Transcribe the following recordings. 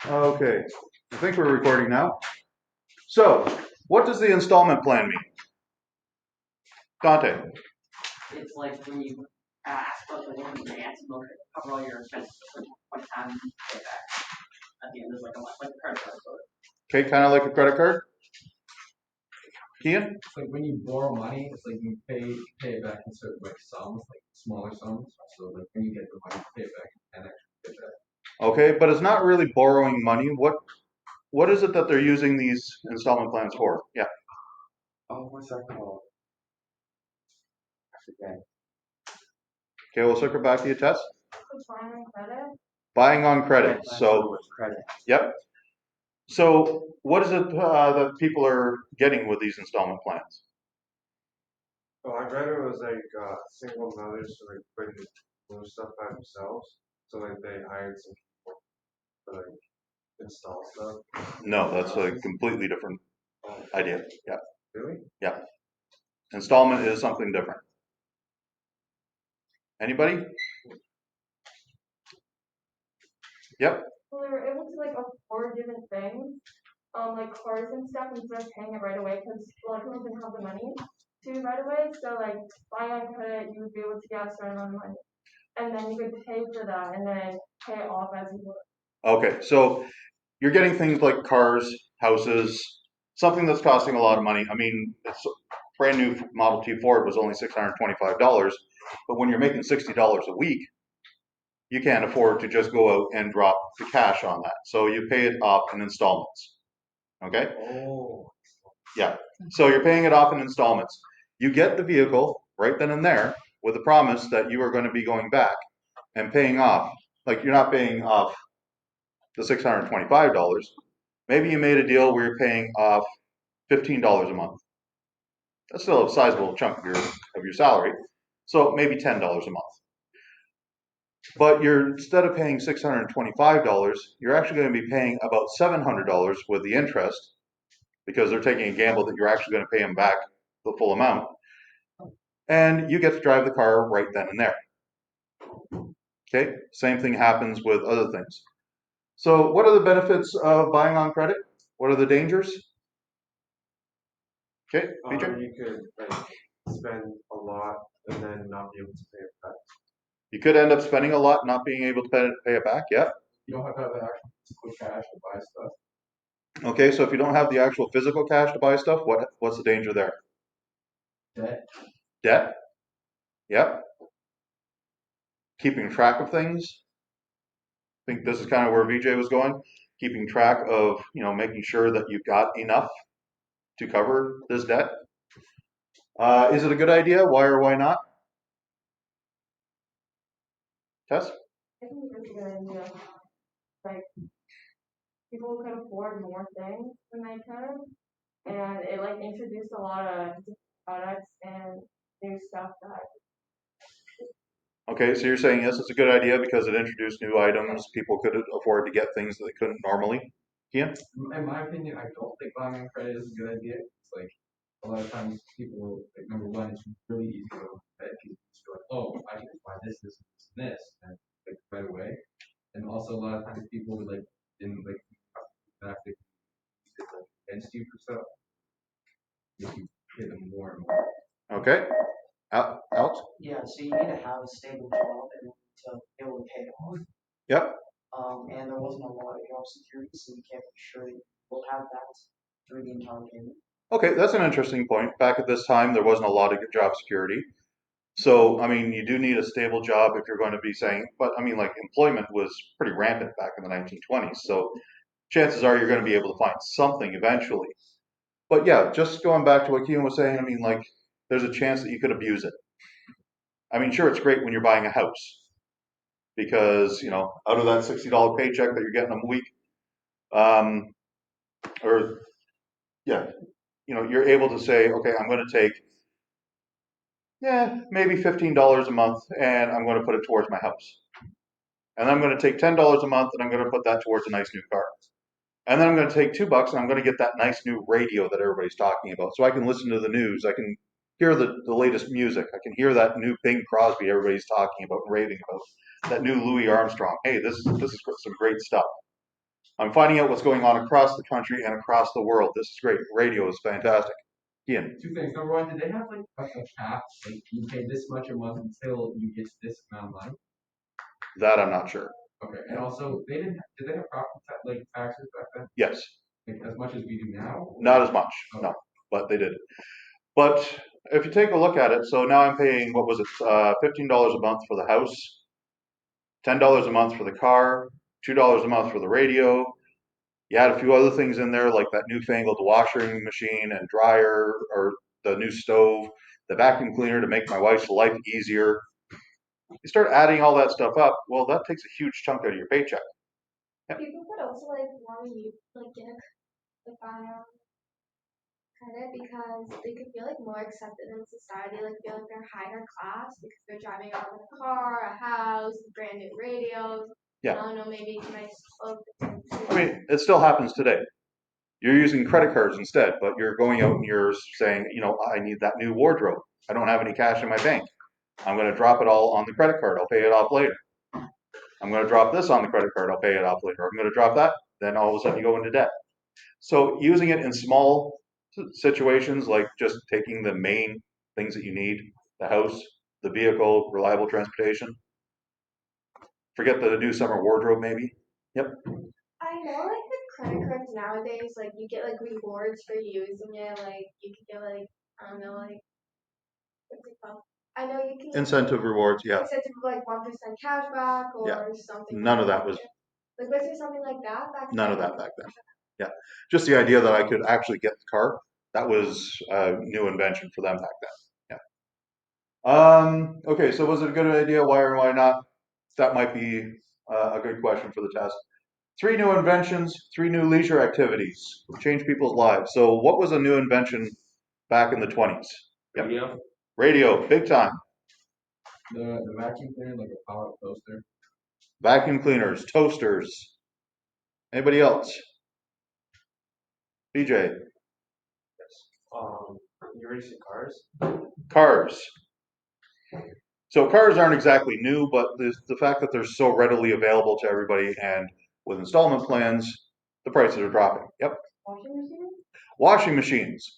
Okay, I think we're recording now. So, what does the installment plan mean? Dante, It's like when you ask for the loan advance, and they'll cover all your expenses at one time and pay it back at the end. There's like a credit card for it. okay, kind of like a credit card. Kian? It's like when you borrow money, it's like you pay it back in certain like sums, like smaller sums. So like when you get the money, you pay it back and actually pay it back. Okay, but it's not really borrowing money. What is it that they're using these installment plans for? Yeah. Oh, what's that called? I forget. Okay, we'll circle back to you, Tess. Buying on credit? Buying on credit. So, credit. yep. So, what is it that people are getting with these installment plans? Oh, I read it was like single mothers who like couldn't move stuff by themselves, so like they hired some people to like install stuff. No, that's a completely different Oh, idea. Yeah. really? Yeah. Installment is something different. Anybody? Yep. Well, they were able to like afford different things, like cars and stuff, instead of paying it right away, because a lot of people didn't have the money to right away. So like buying on credit, you would be able to get a certain amount of money, and then you could pay for that, and then pay it off as you go. Okay, so you're getting things like cars, houses, something that's costing a lot of money. I mean, it's brand new Model T Ford was only $625, but when you're making $60 a week, you can't afford to just go out and drop the cash on that. So you pay it off in installments. Okay? Oh. Yeah. So you're paying it off in installments. You get the vehicle right then and there with the promise that you are going to be going back and paying off. Like you're not paying off the $625. Maybe you made a deal where you're paying off $15 a month. That's still a sizable chunk of your salary. So maybe $10 a month. But you're instead of paying $625, you're actually going to be paying about $700 with the interest because they're taking a gamble that you're actually going to pay them back the full amount. And you get to drive the car right then and there. Okay, same thing happens with other things. So, what are the benefits of buying on credit? What are the dangers? Okay, BJ? You could like spend a lot and then not be able to pay it back. You could end up spending a lot, not being able to pay it back. Yeah. You don't have to have the actual physical cash to buy stuff. Okay, so if you don't have the actual physical cash to buy stuff, what's the danger there? Debt. Debt. Yep. Keeping track of things. I think this is kind of where VJ was going. Keeping track of, making sure that you've got enough to cover this debt. Is it a good idea? Why or why not? Tess? I think it's a good idea. Like people could afford more things than they could, and it like introduced a lot of different products and new stuff that. Okay, so you're saying yes, it's a good idea because it introduced new items. People could afford to get things that they couldn't normally. Yeah. In my opinion, I don't think buying on credit is a good idea. It's like a lot of times people like number one, it's really easy to go credit. People just go like, oh, I can just buy this, and like right away. And also a lot of times people would like in like have to use it like against you for stuff. If you pay them more and more. Okay. Alex? Yeah, so you need to have a stable job and to be able to pay it off. Yep. And there wasn't a lot of job security, so you can't be sure that you'll have that through the entire payment. Okay, that's an interesting point. Back at this time, there wasn't a lot of job security. So, I mean, you do need a stable job if you're going to be saying, but I mean, like employment was pretty rampant back in the 1920s. So, chances are you're going to be able to find something eventually. But yeah, just going back to what Keelan was saying, I mean, like, there's a chance that you could abuse it. I mean, sure, it's great when you're buying a house because, out of that $60 paycheck that you're getting a week, um, or yeah, you're able to say, okay, I'm going to take, maybe $15 a month and I'm going to put it towards my house. And I'm going to take $10 a month and I'm going to put that towards a nice new car. And then I'm going to take $2 and I'm going to get that nice new radio that everybody's talking about. So I can listen to the news. I can hear the latest music. I can hear that new Bing Crosby everybody's talking about and raving about. That new Louis Armstrong. Hey, this is some great stuff. I'm finding out what's going on across the country and across the world. This is great. Radio is fantastic. Ian. Two things. Number one, did they have like a cap? Like you pay this much a month until you get this amount of money? That I'm not sure. Okay. And also, they didn't. Did they have property like taxes back then? Yes. Like as much as we do now? Not as much. Oh. No, but they did. But if you take a look at it, so now I'm paying, what was it, $15 a month for the house, $10 a month for the car, $2 a month for the radio. You add a few other things in there, like that newfangled washing machine and dryer, or the new stove, the vacuum cleaner to make my wife's life easier. You start adding all that stuff up, well, that takes a huge chunk out of your paycheck. People could also like want to use like get a buy credit because they could feel like more accepted in society, like feel like they're higher class because they're driving around with a car, a house, brand new radios. Yeah. I don't know, maybe nice clothes. I mean, it still happens today. You're using credit cards instead, but you're going out and you're saying, I need that new wardrobe. I don't have any cash in my bank. I'm going to drop it all on the credit card. I'll pay it off later. I'm going to drop this on the credit card. I'll pay it off later. I'm going to drop that. Then all of a sudden you go into debt. So using it in small situations, like just taking the main things that you need, the house, the vehicle, reliable transportation. Forget the new summer wardrobe, maybe. Yep. I know like the credit cards nowadays, like you get like rewards for using it, like you can get like I don't know, like what's it called? I know you can Incentive rewards, yeah. incentive of like 1% cash back or Yeah. something. None of that was. Like was there something like that back None then? of that back then. Yeah. Just the idea that I could actually get the car, that was a new invention for them back then. Yeah. Okay, so was it a good idea? Why or why not? That might be a good question for the test. 3 new inventions, 3 new leisure activities, change people's lives. So what was a new invention back in the 20s? Yep. Radio, big time. The vacuum cleaner, like a power toaster. Vacuum cleaners, toasters. Anybody else? BJ. You race cars? Cars. So cars aren't exactly new, but the fact that they're so readily available to everybody and with installment plans, the prices are dropping. Yep. Washing machine? Washing machines.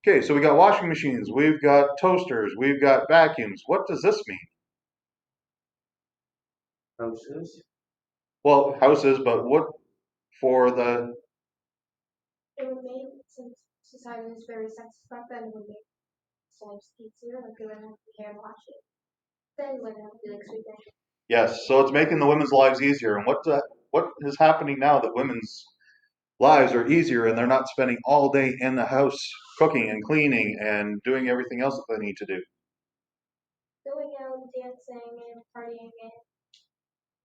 Okay, so we got washing machines, we've got toasters, we've got vacuums. What does this mean? Houses? Well, houses, but what for the... It would make since society is very sexist back then, it would make lives easier, like they wouldn't have to hand wash it. Then you wouldn't have to like sweep it. Yes, so it's making the women's lives easier. And what is happening now that women's lives are easier and they're not spending all day in the house cooking and cleaning and doing everything else that they need to do? Going out, dancing and partying and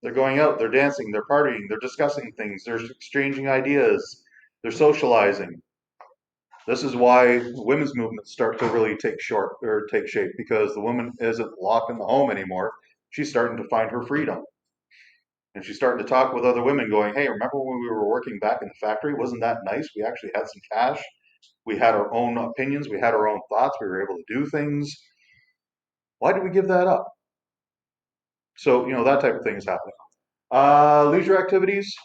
They're going out, they're dancing, they're partying, they're discussing things, they're exchanging ideas, they're socializing. This is why women's movements start to really take shape, because the woman isn't locked in the home anymore. She's starting to find her freedom. And she's starting to talk with other women going, hey, remember when we were working back in the factory? Wasn't that nice? We actually had some cash. We had our own opinions. We had our own thoughts. We were able to do things. Why did we give that up? So, that type of thing is happening. Leisure activities.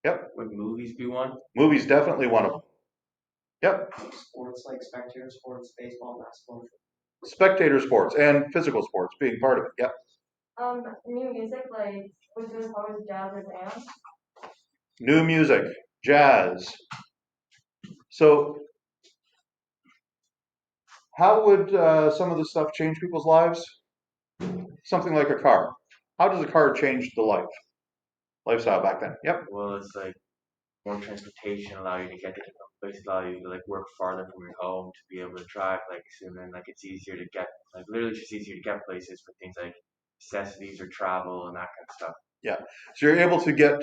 Yep. Would movies be one? Movies, definitely one of them. Yep. Sports like spectator sports, baseball, basketball. Spectator sports and physical sports being part of it. Yep. New music, like, was this always jazz or dance? New music, jazz. So, how would some of this stuff change people's lives? Something like a car. How does a car change the lifestyle back then? Yep. Well, it's like more transportation, allow you to get to different places, allow you to like work farther from your home to be able to drive, like, and then like it's easier to get, like literally it's just easier to get places for things like necessities or travel and that kind of stuff. Yeah. So you're able to get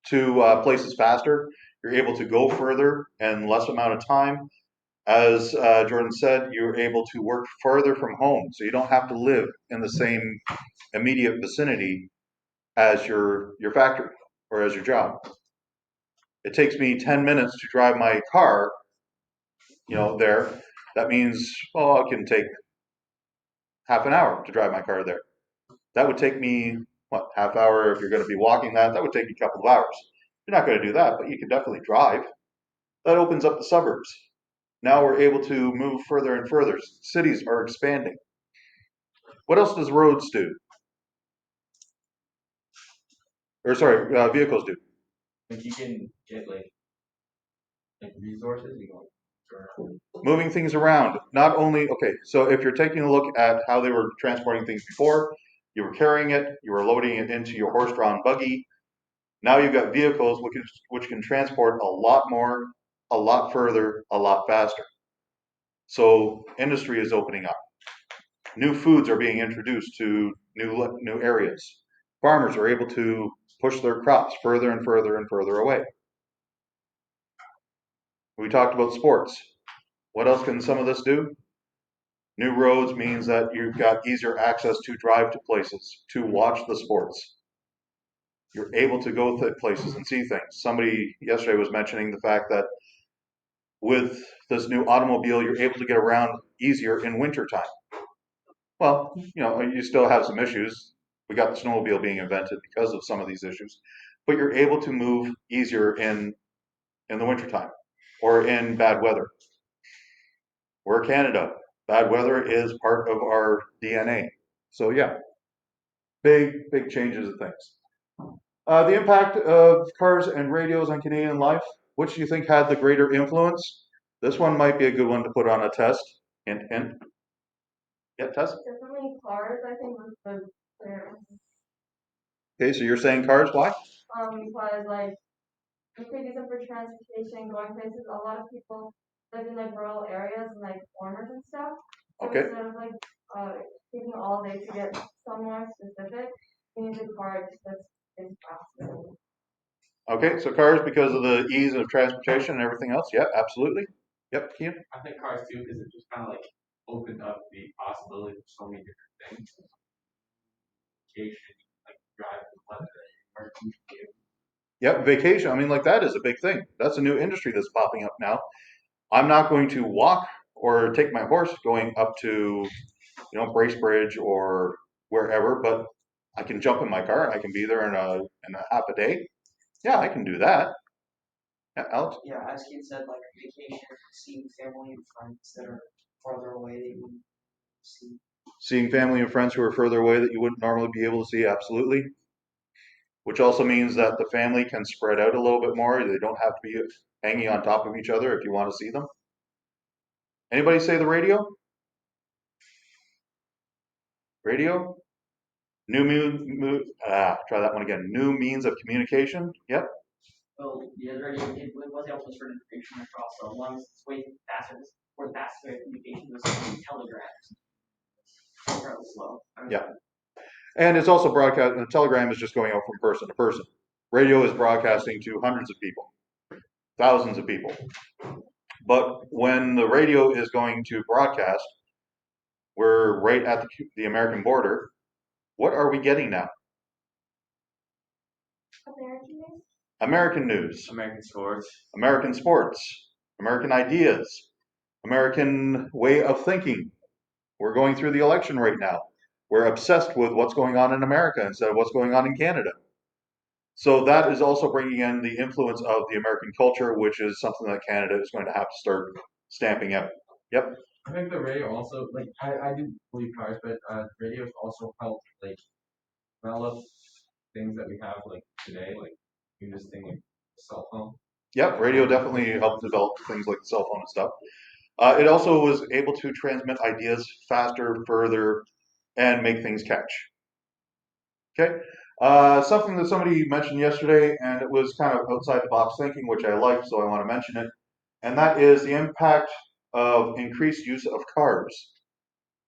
to places faster. You're able to go further in less amount of time. As Jordan said, you're able to work further from home, so you don't have to live in the same immediate vicinity as your factory or as your job. It takes me 10 minutes to drive my car, there. That means, I can take half an hour to drive my car there. That would take me what, half hour if you're going to be walking that would take you a couple of hours. You're not going to do that, but you can definitely drive. That opens up the suburbs. Now we're able to move further and further. Cities are expanding. What else does roads do? Or sorry, vehicles do. Like you can get like resources, you know, Moving things around. Not only, okay, so if you're taking a look at how they were transporting things before, you were carrying it, you were loading it into your horse-drawn buggy. Now you've got vehicles which can transport a lot more, a lot further, a lot faster. So industry is opening up. New foods are being introduced to new areas. Farmers are able to push their crops further and further and further away. We talked about sports. What else can some of this do? New roads means that you've got easier access to drive to places, to watch the sports. You're able to go to places and see things. Somebody yesterday was mentioning the fact that with this new automobile, you're able to get around easier in wintertime. Well, you still have some issues. We got the snowmobile being invented because of some of these issues, but you're able to move easier in the wintertime or in bad weather. We're Canada. Bad weather is part of our DNA. So yeah, big changes of things. The impact of cars and radios on Canadian life. Which do you think had the greater influence? This one might be a good one to put on a test. Hint, hint. Yeah, test. Definitely cars, I think, was the clearest. Okay, so you're saying cars? Why? Because like you could use them for transportation, going places. A lot of people live in like rural areas and like farmers and stuff. So Okay. instead of like taking all day to get somewhere specific, you use a car that's faster. Okay, so cars because of the ease of transportation and everything else. Yeah, absolutely. Yep, Ian. I think cars too, because it just kind of like opened up the possibility of so many different things. Vacation, like drive to London, or Yep, vacation. I mean, like that is a big thing. That's a new industry that's popping up now. I'm not going to walk or take my horse going up to, Bracebridge or wherever, but I can jump in my car and I can be there in a half a day. Yeah, I can do that. Yeah, Alex? Yeah, as Keith said, like vacation, seeing family and friends that are farther away that you wouldn't see. Seeing family and friends who are further away that you wouldn't normally be able to see, absolutely. Which also means that the family can spread out a little bit more. They don't have to be hanging on top of each other if you want to see them. Anybody say the radio? Radio? Try that one again. New means of communication. Yep. Well, yeah, already it was helpful for information across the lungs. It's way faster. Or the fastest way of communication was telegrams. Fairly slow. Yeah. And it's also broadcast. The telegram is just going out from person to person. Radio is broadcasting to hundreds of people, thousands of people. But when the radio is going to broadcast, we're right at the American border. What are we getting now? American news? American news, American sports. American sports, American ideas, American way of thinking. We're going through the election right now. We're obsessed with what's going on in America instead of what's going on in Canada. So that is also bringing in the influence of the American culture, which is something that Canada is going to have to start stamping out. Yep. I think the radio also, like, I do believe cars, but radios also help, like, develop things that we have, like, today, like, you this thing, like, cell phone. Yep, radio definitely helped develop things like the cell phone and stuff. It also was able to transmit ideas faster, further, and make things catch. Okay. Something that somebody mentioned yesterday, and it was kind of outside the box thinking, which I liked, so I want to mention it, and that is the impact of increased use of cars.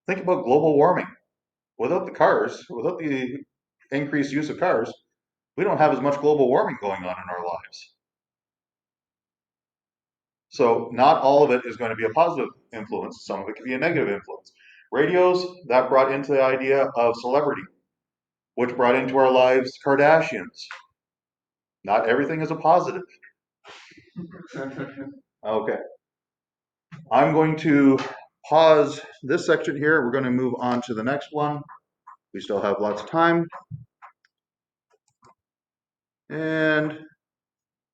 Think about global warming. Without the cars, without the increased use of cars, we don't have as much global warming going on in our lives. So not all of it is going to be a positive influence. Some of it can be a negative influence. Radios, that brought into the idea of celebrity, which brought into our lives Kardashians. Not everything is a positive. Okay. I'm going to pause this section here. We're going to move on to the next one. We still have lots of time. And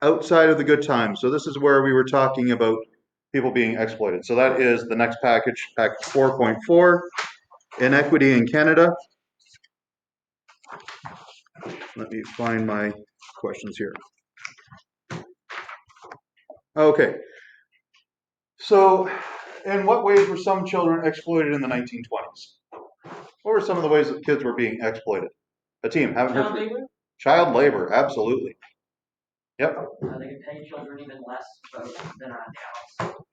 outside of the good times. So this is where we were talking about people being exploited. So that is the next package, package 4.4, inequity in Canada. Let me find my questions here. Okay. So, in what ways were some children exploited in the 1920s? What were some of the ways that kids were being exploited? A team, haven't heard. Child labor, Child labor, absolutely. Yep. they can pay children even less than adults.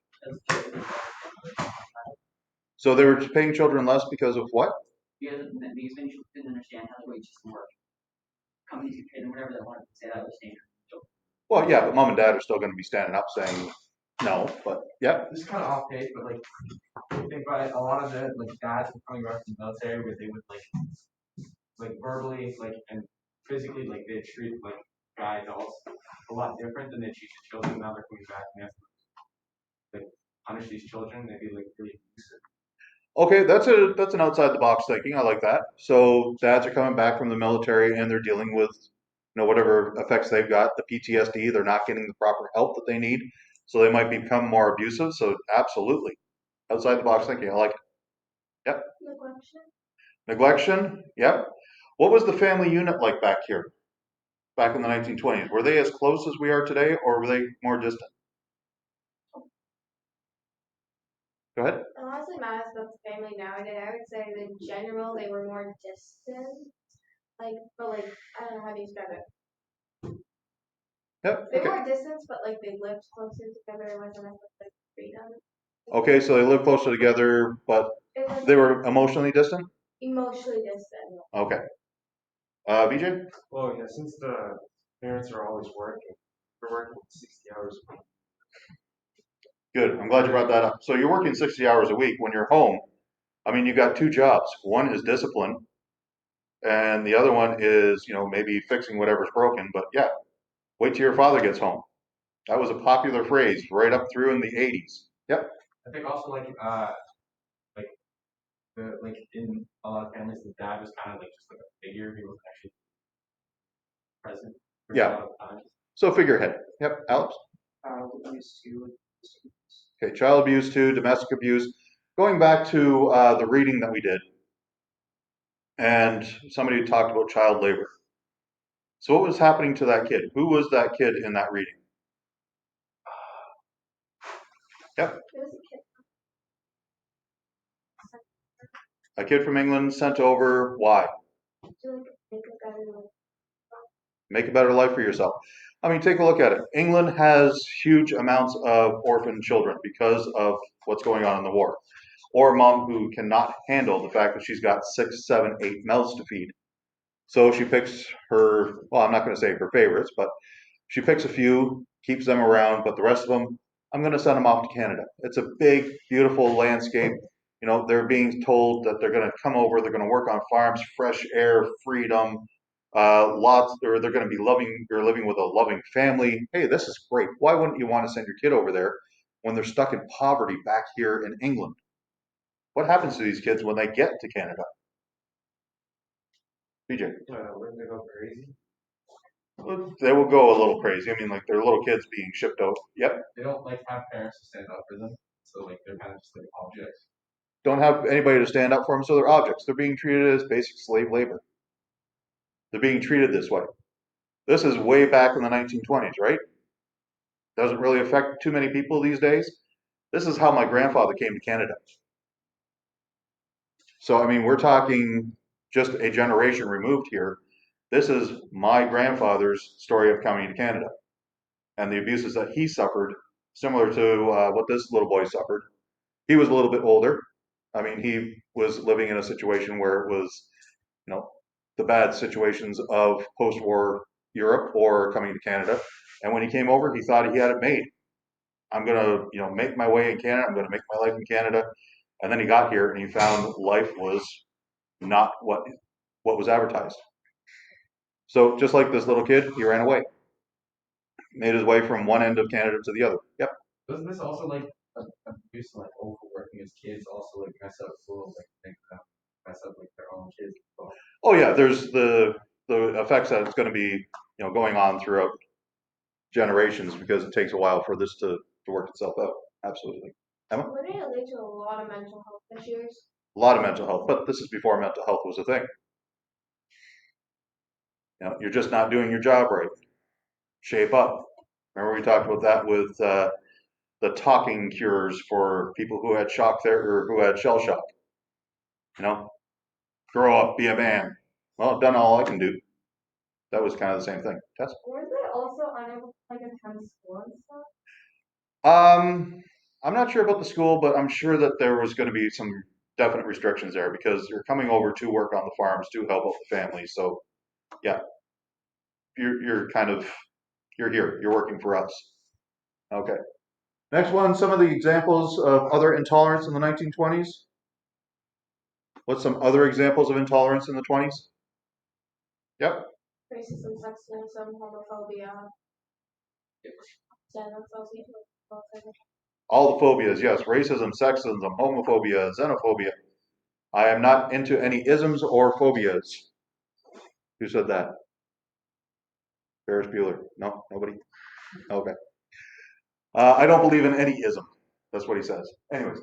So they were paying children less because of what? Because many children didn't understand how the wage system worked. Companies could pay them whatever they wanted to say that was standard. Well, yeah, but mom and dad are still going to be standing up saying no. But yeah. This is kind of off page, but like, I think about it, a lot of the like dads were coming back from the military where they would like verbally, like and physically, like they treat like guy adults a lot different than they treat the children. Now they're coming back and they have to like punish these children. They'd be like really abusive. Okay, that's an outside the box thinking. I like that. So dads are coming back from the military and they're dealing with whatever effects they've got, the PTSD. They're not getting the proper help that they need, so they might become more abusive. So absolutely, outside the box thinking. I like it. Yep. Neglection. Yep. What was the family unit like back here, back in the 1920s? Were they as close as we are today, or were they more distant? Go ahead. Honestly, my husband's family nowadays, I would say in general they were more distant. Like, but like, I don't know how to describe it. Yep. They Okay. were distant, but like they lived closer together. It wasn't as much like freedom. Okay, so they lived closer together, but It was they were emotionally distant. emotionally distant. Okay. BJ. Well, yeah, since the parents are always working, they're working 60 hours a week. Good. I'm glad you brought that up. So you're working 60 hours a week when you're home. I mean, you got two jobs. One is discipline, and the other one is, maybe fixing whatever's broken. But yeah, wait till your father gets home. That was a popular phrase right up through in the 80s. Yep. I think also like the like in a lot of families, the dad was kind of like just like a figure. He wasn't actually present for a Yeah. lot of times. So figurehead. Yep. Alex. Abuse too. Okay. Child abuse too. Domestic abuse. Going back to the reading that we did, and somebody talked about child labor. So what was happening to that kid? Who was that kid in that reading? Yep. It was a kid. A kid from England sent over. Why? To like make a better life. Make a better life for yourself. I mean, take a look at it. England has huge amounts of orphan children because of what's going on in the war. Or a mom who cannot handle the fact that she's got 6, 7, 8 mouths to feed. So she picks her, well, I'm not going to say her favorites, but she picks a few, keeps them around, but the rest of them, I'm going to send them off to Canada. It's a big, beautiful landscape. They're being told that they're going to come over, they're going to work on farms, fresh air, freedom, lots, or they're going to be loving or living with a loving family. Hey, this is great. Why wouldn't you want to send your kid over there when they're stuck in poverty back here in England? What happens to these kids when they get to Canada? BJ. Wouldn't they go crazy? They will go a little crazy. I mean, like they're little kids being shipped out. Yep. They don't like have parents to stand up for them, so like they're kind of just like objects. Don't have anybody to stand up for them, so they're objects. They're being treated as basic slave labor. They're being treated this way. This is way back in the 1920s, right? Doesn't really affect too many people these days. This is how my grandfather came to Canada. So, I mean, we're talking just a generation removed here. This is my grandfather's story of coming to Canada and the abuses that he suffered, similar to what this little boy suffered. He was a little bit older. I mean, he was living in a situation where it was, the bad situations of post-war Europe or coming to Canada. And when he came over, he thought he had it made. I'm gonna, make my way in Canada. I'm gonna make my life in Canada. And then he got here and he found life was not what was advertised. So just like this little kid, he ran away, made his way from one end of Canada to the other. Yep. Doesn't this also like abuse like overworking as kids also like mess up school like mess up like their own kids as well? Oh yeah, there's the the effects that it's going to be, going on throughout generations because it takes a while for this to work itself out. Absolutely. Emma? Wouldn't it lead to a lot of mental health issues? A lot of mental health, but this is before mental health was a thing. You're just not doing your job right. Shape up. Remember we talked about that with the talking cures for people who had shock therapy or who had shell shock. Grow up, be a man. Well, I've done all I can do. That was kind of the same thing. Tess? Weren't they also unable to like attend school and stuff? I'm not sure about the school, but I'm sure that there was going to be some definite restrictions there because you're coming over to work on the farms to help out the family. So, yeah, you're kind of you're here. You're working for us. Okay. Next one. Some of the examples of other intolerance in the 1920s. What's some other examples of intolerance in the 20s? Yep. Racism, sexism, homophobia. Xenophobia. All the phobias. Yes. Racism, sexism, homophobia, xenophobia. I am not into any isms or phobias. Who said that? Ferris Bueller. No, nobody. Okay. I don't believe in any ism. That's what he says. Anyways,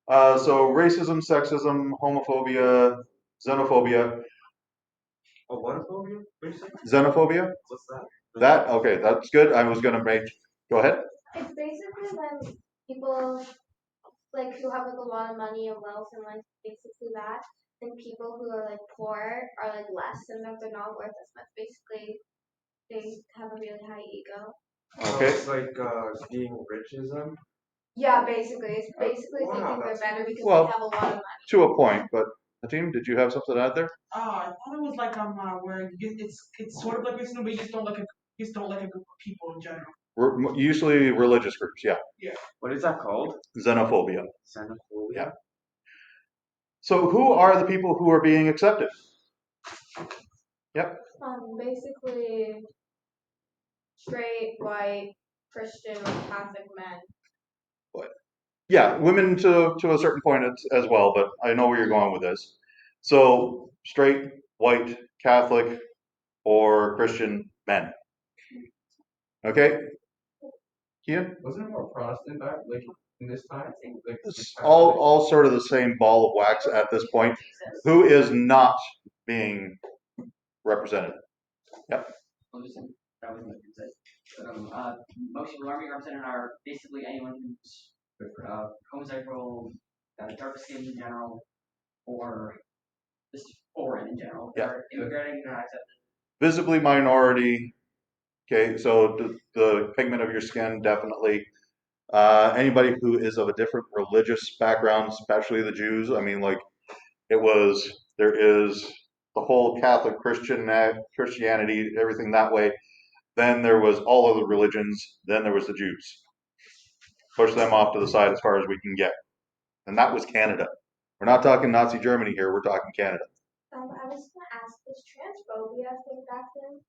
so racism, sexism, homophobia, xenophobia. Oh, what a phobia? What did you say? Xenophobia? What's that? Okay, that's good. I was going to make. Go ahead. It's basically when people like who have like a lot of money and wealth and like basically that, and people who are like poor are like less and they're not worth as much. Basically, they have a really high ego. Okay. It's like being richism. Yeah, basically, it's basically Wow, thinking they're that's better because Well, they have a lot of money. To a point, but Hatim, did you have something to add there? I thought it was like where it's sort of like racism, but you just don't like a group of people in general. Usually religious groups, yeah. What is that called? Xenophobia. Xenophobia? Yeah. So who are the people who are being accepted? Yep. Basically, straight, white, Christian, or Catholic men. Yeah, women to a certain point as well, but I know where you're going with this. So straight, white, Catholic, or Christian men. Okay? Kian? Wasn't it more Protestant back, like in this time? Like It's all sort of the same ball of wax at this point. Who is not being represented? Yep. Well, that was my consent. Most people are being represented are basically anyone who's homosexual, dark skin in general, or just foreign in general. Yeah. They're immigrating, they're not accepted. Visibly minority. Okay, so the pigment of your skin, definitely. Anybody who is of a different religious background, especially the Jews. I mean, like there is the whole Catholic Christianity, everything that way. Then there was all of the religions. Then there was the Jews. Push them off to the side as far as we can get, and that was Canada. We're not talking Nazi Germany here. We're talking Canada. I was gonna ask, was transphobia a thing back then?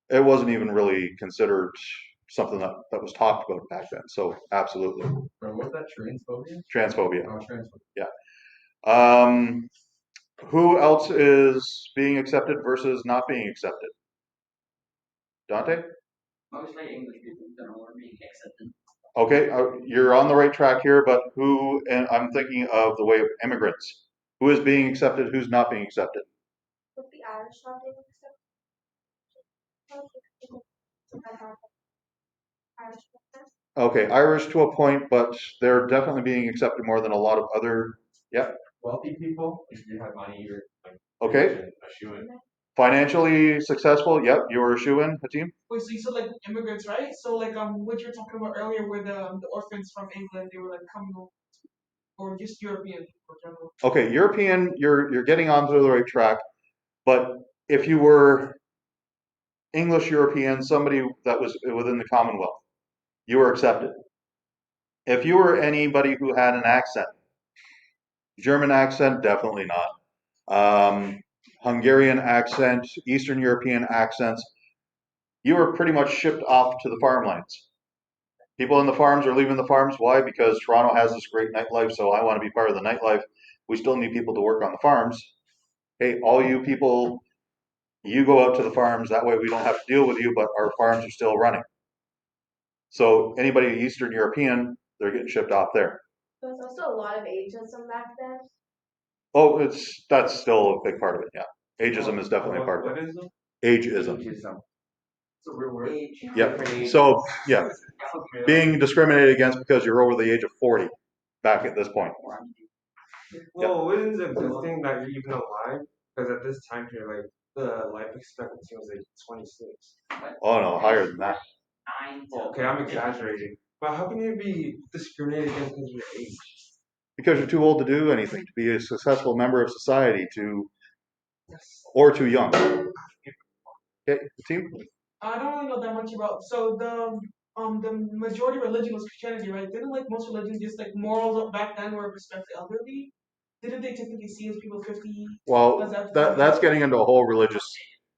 It wasn't even really considered something that was talked about back then. So absolutely. Or was that transphobia? Transphobia. Oh, transphobia. Yeah. Who else is being accepted versus not being accepted? Dante? Mostly English people in general are being accepted. Okay, you're on the right track here, but who, and I'm thinking of the way of immigrants. Who is being accepted, who's not being accepted? With the Irish not being accepted? Irish people. Okay, Irish to a point, but they're definitely being accepted more than a lot of other, yeah. Wealthy people, if you have money, you're like Okay. a shoo-in. Financially successful, yep, you were a shoe-in, Hatim? Wait, so you said like immigrants, right? So like what you were talking about earlier with the orphans from England, they were like coming over, or just European people in general. Okay, European, you're getting onto the right track, but if you were English European, somebody that was within the Commonwealth, you were accepted. If you were anybody who had an accent, German accent, definitely not. Hungarian accent, Eastern European accents, you were pretty much shipped off to the farmlands. People in the farms are leaving the farms. Why? Because Toronto has this great nightlife, so I want to be part of the nightlife. We still need people to work on the farms. Hey, all you people You go out to the farms, that way we don't have to deal with you, but our farms are still running. So anybody Eastern European, they're getting shipped off there. There was also a lot of ageism back then. Oh, that's still a big part of it, yeah. Ageism is definitely a part of What it. is it? Ageism. It's a real word. Age. Yep. Different So, ages. yeah, being discriminated against because you're over the age of 40 back at this point. Well, when's the good thing that you're even alive? Because at this time period, like the life expectancy was like 26. Oh no, higher than that. 9 to Okay, I'm exaggerating. But how can you be discriminated against because of your age? Because you're too old to do anything, to be a successful member of society, or too young. Okay, team? I don't really know that much about. So the majority religion was Christianity, right? Didn't like most religions just like morals back then were respect the elderly? Didn't they typically see as people 50? Well, Was that that's getting into a whole religious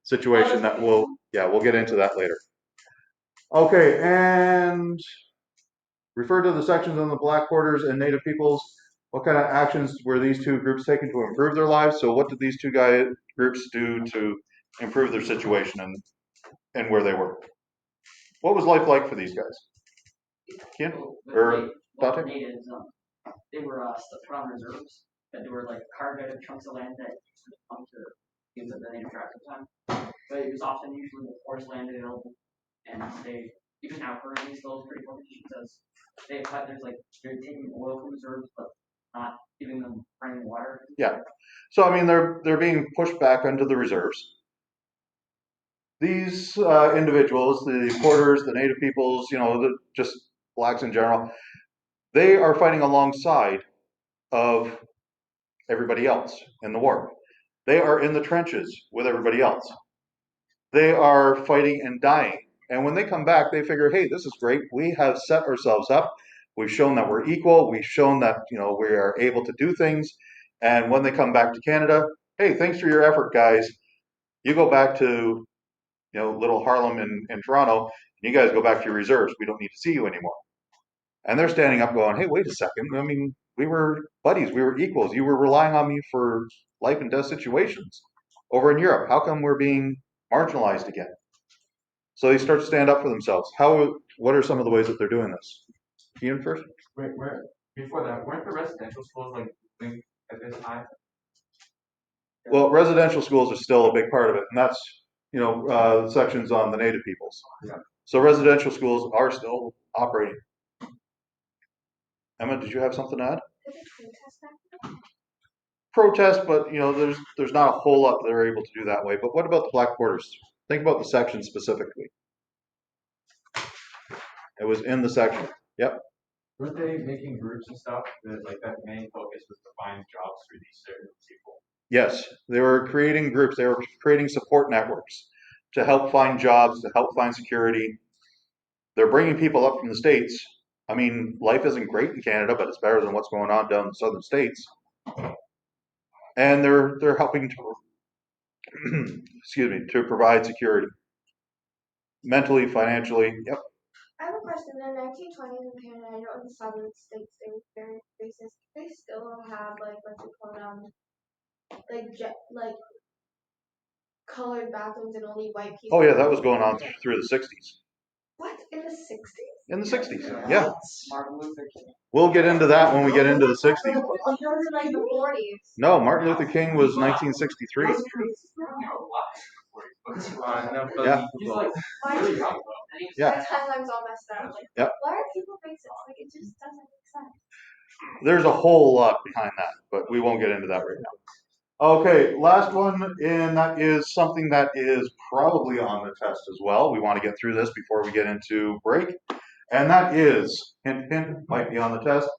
situation that we'll get into that later. Okay, and refer to the sections on the Black Quarters and Native peoples. What kind of actions were these two groups taking to improve their lives? So what did these two groups do to improve their situation and where they were? What was life like for these guys? Ken? Or Dante? Natives, they were put on reserves, that they were like carved out of chunks of land that come to use at the native tribes at the time. But it was often usually the forest land available, and they even now currently still is pretty poor because they're taking oil from reserves but not giving them running water. Yeah. So I mean they're being pushed back onto the reserves. These individuals, the Porters, the Native peoples, just blacks in general, they are fighting alongside of everybody else in the war. They are in the trenches with everybody else. They are fighting and dying. And when they come back, they figure, hey, this is great. We have set ourselves up. We've shown that we're equal. We've shown that, we are able to do things. And when they come back to Canada, hey, thanks for your effort, guys. You go back to, little Harlem in Toronto, and you guys go back to your reserves. We don't need to see you anymore. And they're standing up going, hey, wait a second. I mean, we were buddies. We were equals. You were relying on me for life and death situations over in Europe. How come we're being marginalized again? So they start to stand up for themselves. What are some of the ways that they're doing this? Ian first? Before that, weren't the residential schools like linked at this time? Well, residential schools are still a big part of it, and that's, sections on the Native peoples. Yeah. So residential schools are still operating. Emma, did you have something to add? Did they protest back then? Protest, but there's not a whole lot they're able to do that way. But what about the Black Quarters? Think about the section specifically. It was in the section. Yep. Weren't they making groups and stuff that main focus was to find jobs for these certain people? Yes, they were creating groups. They were creating support networks to help find jobs, to help find security. They're bringing people up from the States. I mean, life isn't great in Canada, but it's better than what's going on down in the southern states. And they're helping to excuse me, to provide security. Mentally, financially, yep. I have a question. In the 1920s in Canada, I know in the southern states they were very racist. They still have like what you call like colored bathrooms and only white people. Oh yeah, that was going on through the 60s. What, in the 60s? In the 60s, yeah. Martin Luther King. We'll get into that when we get into the 60s. Oh, those are like the 40s. No, Martin Luther King was 1963. Yeah. He's like really young though. Yeah. My timeline's all messed up. Like, Yep. why are people racist? Like, it just doesn't make sense. There's a whole lot behind that, but we won't get into that right now. Okay, last one, and that is something that is probably on the test as well. We want to get through this before we get into break, and that is, hint, hint, might be on the test.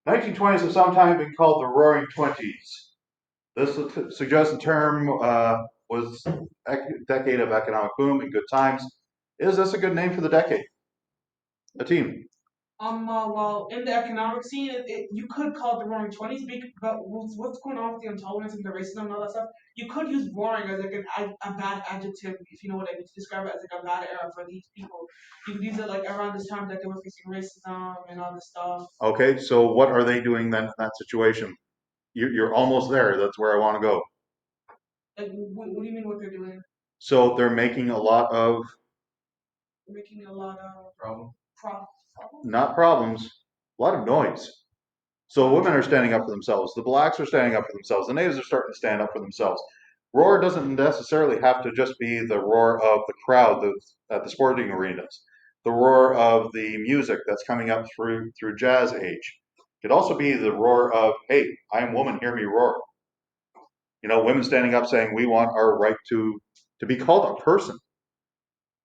1920s have sometimes been called the Roaring Twenties. This suggests the term was a decade of economic boom and good times. Is this a good name for the decade? A team. Well, in the economic scene, you could call it the Roaring Twenties, but what's going on with the intolerance and the racism and all that stuff? You could use roaring as like a bad adjective, if you know what I mean, to describe it as like a bad era for these people. You could use it like around this time that they were facing racism and all this stuff. Okay, so what are they doing then in that situation? You're almost there. That's where I want to go. Like, what do you mean what they're doing? So they're making a lot of, Making a lot of Problem. not problems, a lot of noise. So women are standing up for themselves. The blacks are standing up for themselves. The natives are starting to stand up for themselves. Roar doesn't necessarily have to just be the roar of the crowd that's at the sporting arenas. The roar of the music that's coming up through jazz age. It could also be the roar of, hey, I am woman, hear me roar. Women standing up saying we want our right to be called a person.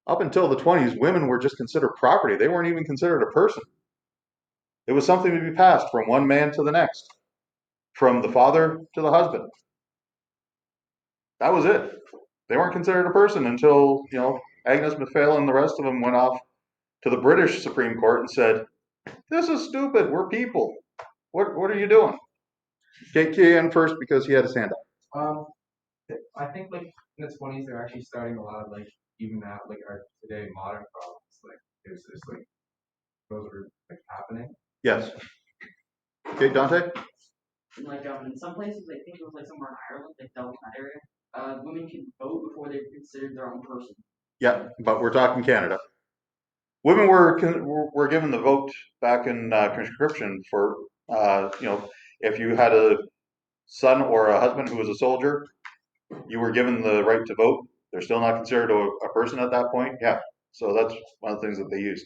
Up until the 20s, women were just considered property. They weren't even considered a person. It was something to be passed from one man to the next, from the father to the husband. That was it. They weren't considered a person until, Agnes MacPhail and the rest of them went off to the British Supreme Court and said, this is stupid. We're people. What are you doing? Get in first because he had his hand up. I think like in the 20s they're actually starting a lot of like even that like our today modern problems like there's this like those were like happening. Yes. Okay, Dante? Like in some places, I think it was like somewhere in Ireland, like Dublin, that area, women can vote before they're considered their own person. Yeah, but we're talking Canada. Women were given the vote back in conscription for, if you had a son or a husband who was a soldier, you were given the right to vote. They're still not considered a person at that point. Yeah, so that's one of the things that they used.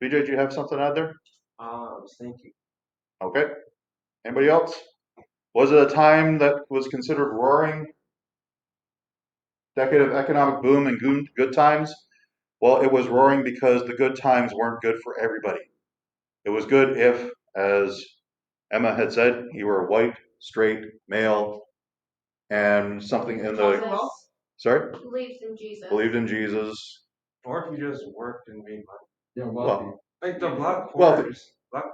BJ, do you have something out there? I was thinking. Okay. Anybody else? Was it a time that was considered roaring? Decade of economic boom and good times? Well, it was roaring because the good times weren't good for everybody. It was good if, as Emma had said, you were white, straight, male, and something in the. Jesus. Sorry? Believes in Jesus. Believed in Jesus. Or if you just worked and made money. Yeah, wealthy. Well, Like the black Wealthy.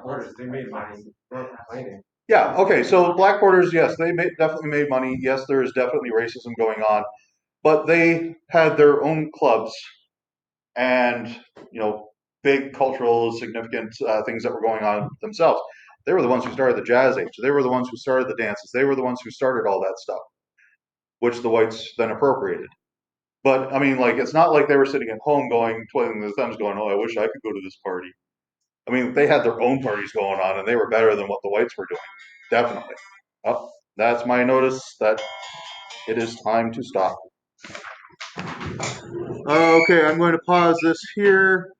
porters, they made money. They weren't complaining. yeah, okay, so black porters, yes, they definitely made money. Yes, there is definitely racism going on, but they had their own clubs and, big cultural significant things that were going on themselves. They were the ones who started the jazz age. They were the ones who started the dances. They were the ones who started all that stuff, which the whites then appropriated. But I mean, like, it's not like they were sitting at home going, twiddling their thumbs, going, "Oh, I wish I could go to this party." I mean, they had their own parties going on, and they were better than what the whites were doing. Definitely. Oh, that's my notice that it is time to stop. Okay, I'm going to pause this here.